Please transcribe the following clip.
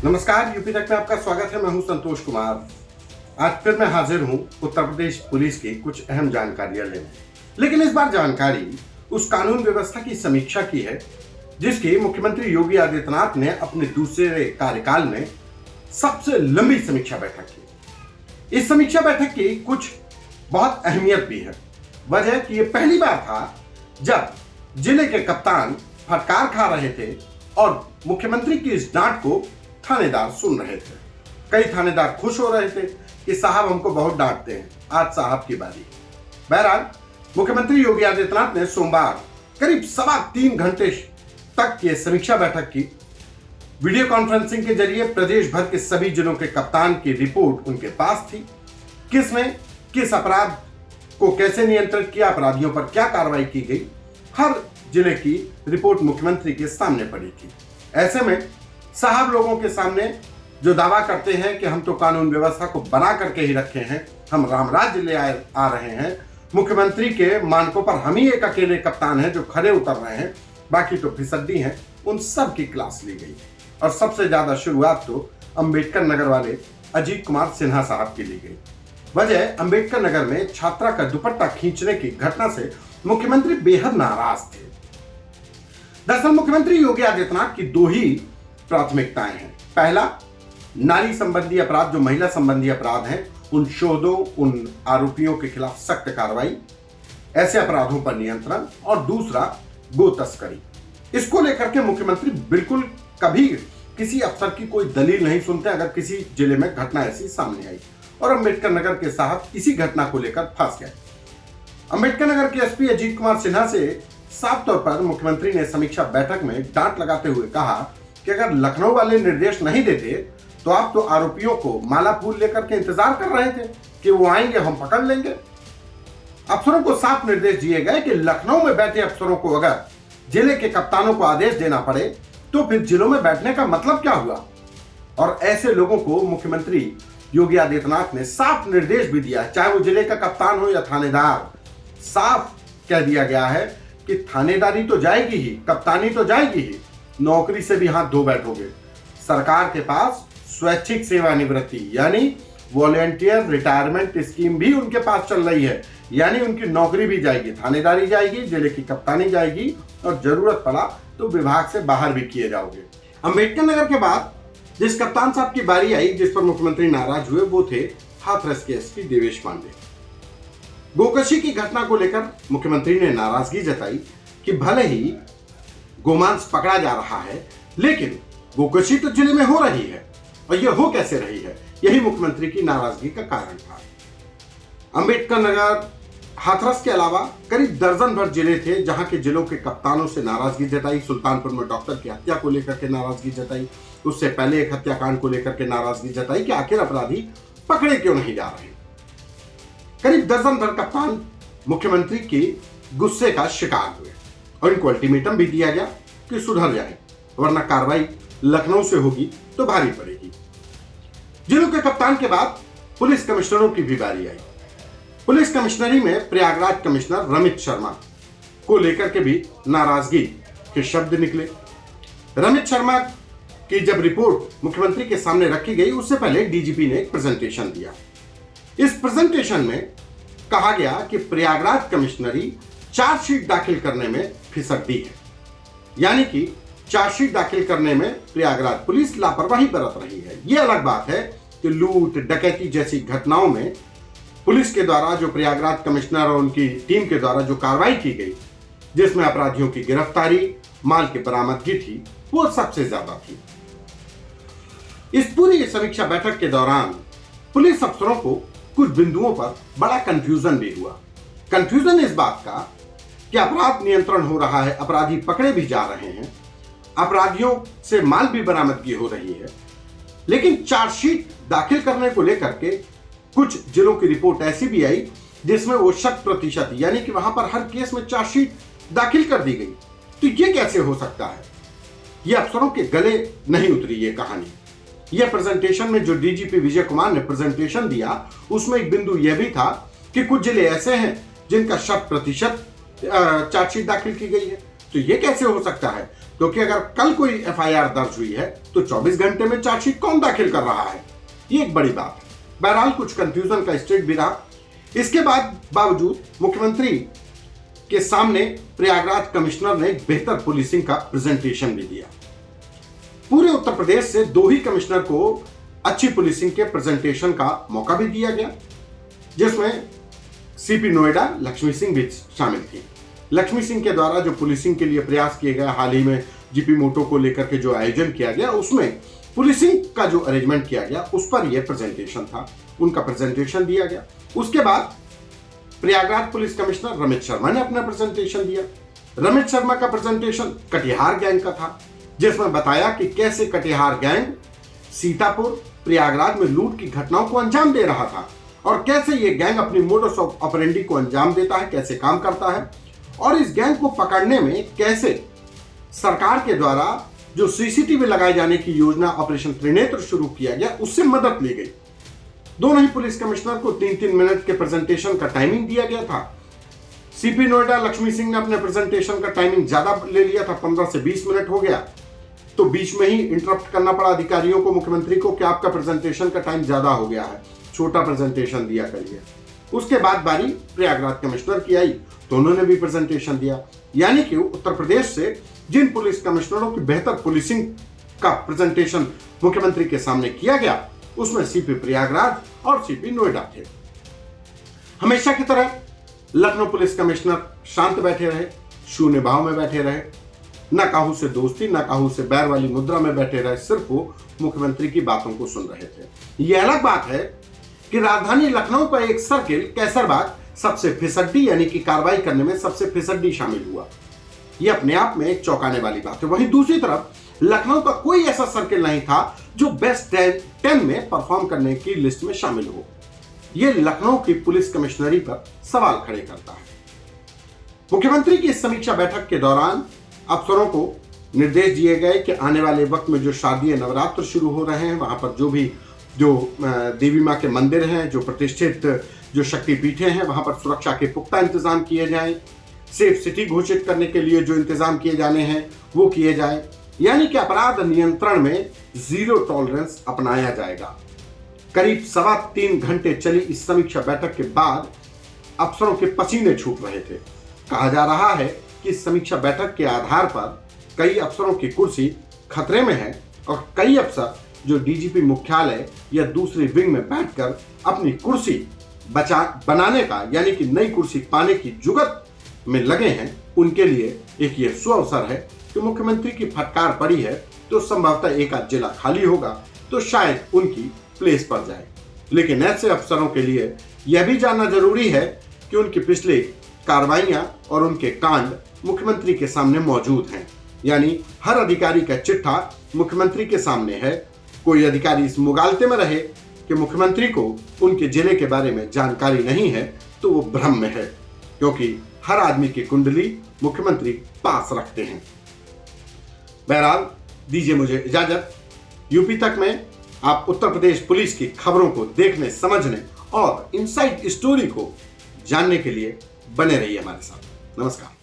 नमस्कार, यूपी तक में आपका स्वागत है। मैं हूं संतोष कुमार। आज फिर मैं हाजिर हूं उत्तर प्रदेश पुलिस की कुछ अहम जानकारियां लेने, लेकिन इस बार जानकारी उस कानून व्यवस्था की समीक्षा की है जिसकी मुख्यमंत्री योगी आदित्यनाथ ने अपने दूसरे कार्यकाल में सबसे लंबी समीक्षा बैठक की। इस समीक्षा बैठक की कुछ बहुत अहमियत भी है। वजह कि ये पहली बार था जब जिले के कप्तान फटकार खा रहे थे और मुख्यमंत्री की इस डांट को थानेदार सुन रहे थे। कई थानेदार खुश हो रहे थे कि साहब हमको बहुत डांटते हैं, आज साहब की बारी। बहरहाल मुख्यमंत्री योगी आदित्यनाथ ने सोमवार करीब 3.25 घंटे तक की समीक्षा बैठक की। वीडियो कॉन्फ्रेंसिंग के जरिए प्रदेश भर के सभी जिलों के कप्तान की रिपोर्ट उनके पास थी। किसने किस अपराध को कैसे नियंत्रित किया, अपराधियों पर क्या कार्रवाई की गई, हर जिले की रिपोर्ट मुख्यमंत्री के सामने पड़ी थी। ऐसे में साहब लोगों के सामने जो दावा करते हैं कि हम तो कानून व्यवस्था को बना करके ही रखे हैं, हम रामराज्य ले आ रहे हैं, मुख्यमंत्री के मानकों पर हम ही एक अकेले कप्तान हैं जो खड़े उतर रहे हैं, बाकी तो फिसड्डी हैं, उन सब की क्लास ली गई। और सबसे ज्यादा शुरुआत तो अंबेडकर नगर वाले अजीत कुमार सिन्हा साहब की ली गई। वजह अंबेडकर नगर में छात्रा का दुपट्टा खींचने की घटना से मुख्यमंत्री बेहद नाराज थे। दरअसल मुख्यमंत्री योगी आदित्यनाथ की दो ही प्राथमिकताएं हैं। पहला, नारी संबंधी अपराध, जो महिला संबंधी अपराध हैं, उन शोधों, उन आरोपियों के खिलाफ सख्त कार्रवाई, ऐसे अपराधों पर नियंत्रण। और दूसरा, गो तस्करी। इसको लेकर के मुख्यमंत्री बिल्कुल कभी किसी अफसर की कोई दलील नहीं सुनते अगर किसी जिले में घटना ऐसी सामने आई। और अंबेडकर नगर के साहब इसी घटना को लेकर फंस गए। अंबेडकर नगर के एसपी अजीत कुमार सिन्हा से साफ तौर पर मुख्यमंत्री ने समीक्षा बैठक में डांट लगाते हुए कहा कि अगर लखनऊ वाले निर्देश नहीं देते तो आप तो आरोपियों को माला फूल लेकर के इंतजार कर रहे थे कि वो आएंगे, हम पकड़ लेंगे। अफसरों को साफ निर्देश दिए गए कि लखनऊ में बैठे अफसरों को अगर जिले के कप्तानों को आदेश देना पड़े तो फिर जिलों में बैठने का मतलब क्या हुआ। और ऐसे लोगों को मुख्यमंत्री योगी आदित्यनाथ ने साफ निर्देश भी दिया, चाहे वो जिले का कप्तान हो या थानेदार। साफ कह दिया गया है कि थानेदारी तो जाएगी ही, कप्तानी तो जाएगी ही, नौकरी से भी हाथ धो बैठोगे। सरकार के पास स्वैच्छिक सेवानिवृत्ति यानी वॉलेंटियर रिटायरमेंट स्कीम भी उनके पास चल रही है, यानी उनकी नौकरी भी जाएगी, थानेदारी जाएगी, जिले की कप्तानी जाएगी और जरूरत पड़ा तो विभाग से बाहर भी किए जाओगे। अंबेडकर नगर के बाद जिस कप्तान साहब की बारी आई, जिस पर मुख्यमंत्री नाराज हुए, वो थे हाथरस के एसपी देवेश पांडे। गोकशी की घटना को लेकर मुख्यमंत्री ने नाराजगी जताई कि भले ही गोमांस पकड़ा जा रहा है, लेकिन गोकशी तो जिले में हो रही है और यह हो कैसे रही है, यही मुख्यमंत्री की नाराजगी का कारण था। अंबेडकर नगर, हाथरस के अलावा करीब दर्जन भर जिले थे जहां के जिलों के कप्तानों से नाराजगी जताई। सुल्तानपुर में डॉक्टर की हत्या को लेकर के नाराजगी जताई, उससे पहले एक हत्याकांड को लेकर के नाराजगी जताई कि आखिर अपराधी पकड़े क्यों नहीं जा रहे। करीब दर्जन भर कप्तान मुख्यमंत्री के गुस्से का शिकार हुए और इनको अल्टीमेटम भी दिया गया कि सुधर जाए, वरना कार्रवाई लखनऊ से होगी तो भारी पड़ेगी। जिलों के कप्तान के बाद पुलिस कमिश्नरों की भी बारी आई। पुलिस कमिश्नरी में प्रयागराज कमिश्नर रमित शर्मा को लेकर के भी नाराजगी के शब्द निकले। रमित शर्मा की जब रिपोर्ट मुख्यमंत्री के सामने रखी गई, उससे पहले डीजीपी ने एक प्रेजेंटेशन दिया। इस प्रेजेंटेशन में कहा गया कि प्रयागराज कमिश्नरी चार्जशीट दाखिल करने में फिसड्डी है, यानी कि चार्जशीट दाखिल करने में प्रयागराज पुलिस लापरवाही बरत रही है। यह अलग बात है कि लूट, डकैती जैसी घटनाओं में पुलिस के द्वारा, जो प्रयागराज कमिश्नर और उनकी टीम के द्वारा जो कार्रवाई की गई, जिसमें अपराधियों की गिरफ्तारी, माल की बरामदगी थी, वो सबसे ज्यादा थी। इस पूरी समीक्षा बैठक के दौरान पुलिस अफसरों को कुछ बिंदुओं पर बड़ा कंफ्यूजन भी हुआ। कंफ्यूजन इस बात का कि अपराध नियंत्रण हो रहा है, अपराधी पकड़े भी जा रहे हैं, अपराधियों से माल भी बरामदगी हो रही है, लेकिन चार्जशीट दाखिल करने को लेकर के कुछ जिलों की रिपोर्ट ऐसी भी आई जिसमें वो 100% यानी कि वहां पर हर केस में चार्जशीट दाखिल कर दी गई। तो ये कैसे हो सकता है? ये अफसरों के गले नहीं उतरी ये कहानी। यह प्रेजेंटेशन में जो डीजीपी विजय कुमार ने प्रेजेंटेशन दिया, उसमें एक बिंदु यह भी था कि कुछ जिले ऐसे हैं जिनका 100% चार्जशीट दाखिल की गई है, तो ये कैसे हो सकता है, क्योंकि अगर कल कोई एफआईआर दर्ज हुई है तो 24 घंटे में चार्जशीट कौन दाखिल कर रहा है? ये एक बड़ी बात है। बहरहाल कुछ कंफ्यूजन का स्टेट भी रहा। इसके बावजूद मुख्यमंत्री के सामने प्रयागराज कमिश्नर ने एक बेहतर पुलिसिंग का प्रेजेंटेशन भी दिया। पूरे उत्तर प्रदेश से 2 ही कमिश्नर को अच्छी पुलिसिंग के प्रेजेंटेशन का मौका भी दिया गया, जिसमें सीपी नोएडा लक्ष्मी सिंह भी शामिल थी। लक्ष्मी सिंह के द्वारा जो पुलिसिंग के लिए प्रयास किए गए, हाल ही में जीपी मोटो को लेकर के जो आयोजन किया गया, उसमें पुलिसिंग का जो अरेंजमेंट किया गया उस पर यह प्रेजेंटेशन था, उनका प्रेजेंटेशन दिया गया। उसके बाद प्रयागराज पुलिस कमिश्नर रमेश शर्मा ने अपना प्रेजेंटेशन दिया। रमेश शर्मा का प्रेजेंटेशन कटिहार गैंग का था, जिसमें बताया कि कैसे कटिहार गैंग सीतापुर प्रयागराज में लूट की घटनाओं को अंजाम दे रहा था और कैसे ये गैंग अपनी मोडस ऑपरेंडी को अंजाम देता है, कैसे काम करता है, और इस गैंग को पकड़ने में कैसे सरकार के द्वारा जो सीसीटीवी लगाए जाने की योजना ऑपरेशन त्रिनेत्र शुरू किया गया, उससे मदद ली गई। दोनों ही पुलिस कमिश्नर को 3-3 मिनट के प्रेजेंटेशन का टाइमिंग दिया गया था। सीपी नोएडा लक्ष्मी सिंह ने अपने प्रेजेंटेशन का टाइमिंग ज्यादा ले लिया था, 15 से 20 मिनट हो गया, तो बीच में ही इंटरप्ट करना पड़ा अधिकारियों को, मुख्यमंत्री को, कि आपका प्रेजेंटेशन का टाइम ज्यादा हो गया है, छोटा प्रेजेंटेशन दिया करिए। उसके बाद बारी प्रयागराज कमिश्नर की आई तो उन्होंने भी प्रेजेंटेशन दिया। यानी कि उत्तर प्रदेश से जिन पुलिस कमिश्नरों की बेहतर पुलिसिंग का प्रेजेंटेशन मुख्यमंत्री के सामने किया गया, उसमें सीपी प्रयागराज और सीपी नोएडा थे। हमेशा की तरह लखनऊ पुलिस कमिश्नर शांत बैठे रहे, शून्य भाव में बैठे रहे, न काहू से दोस्ती न काहू से बैर वाली मुद्रा में बैठे रहे, सिर्फ वो मुख्यमंत्री की बातों को सुन रहे थे। यह अलग बात है कि राजधानी लखनऊ का एक सर्किल कैसरबाग सबसे फिसड्डी, यानी कि कार्रवाई करने में सबसे फिसड्डी शामिल हुआ। यह अपने आप में एक चौंकाने वाली बात है। वहीं दूसरी तरफ लखनऊ का कोई ऐसा सर्किल नहीं था जो बेस्ट 10 में परफॉर्म करने की लिस्ट में शामिल हो। यह लखनऊ की पुलिस कमिश्नरी पर सवाल खड़े करता है। मुख्यमंत्री की इस समीक्षा बैठक के दौरान अफसरों को निर्देश दिए गए कि आने वाले वक्त में जो शारदीय नवरात्र शुरू हो रहे हैं, वहां पर जो देवी माँ के मंदिर हैं, जो प्रतिष्ठित जो शक्तिपीठें हैं, वहां पर सुरक्षा के पुख्ता इंतजाम किए जाएं। सेफ सिटी घोषित करने के लिए जो इंतजाम किए जाने हैं वो किए जाए। यानी कि अपराध नियंत्रण में 0 टॉलरेंस अपनाया जाएगा। करीब 3.25 घंटे चली इस समीक्षा बैठक के बाद अफसरों के पसीने छूट रहे थे। कहा जा रहा है कि इस समीक्षा बैठक के आधार पर कई अफसरों की कुर्सी खतरे में है और कई अफसर जो डीजीपी मुख्यालय या दूसरी विंग में बैठकर अपनी कुर्सी बनाने का, यानी कि नई कुर्सी पाने की जुगत में लगे हैं, उनके लिए एक ये सुअवसर है कि मुख्यमंत्री की फटकार पड़ी है तो संभवतः एक आध जिला खाली होगा तो शायद उनकी प्लेस पर जाए। लेकिन ऐसे अफसरों के लिए यह भी जानना जरूरी है कि उनकी पिछली कार्रवाइयां और उनके कांड मुख्यमंत्री के सामने मौजूद हैं। यानी हर अधिकारी का चिट्ठा मुख्यमंत्री के सामने है। कोई अधिकारी इस मुगालते में रहे कि मुख्यमंत्री को उनके जिले के बारे में जानकारी नहीं है तो वो भ्रम में है, क्योंकि हर आदमी की कुंडली मुख्यमंत्री पास रखते हैं। बहरहाल दीजिए मुझे इजाजत। यूपी तक में आप उत्तर प्रदेश पुलिस की खबरों को देखने, समझने और इनसाइड स्टोरी को जानने के लिए बने रहिए हमारे साथ। नमस्कार।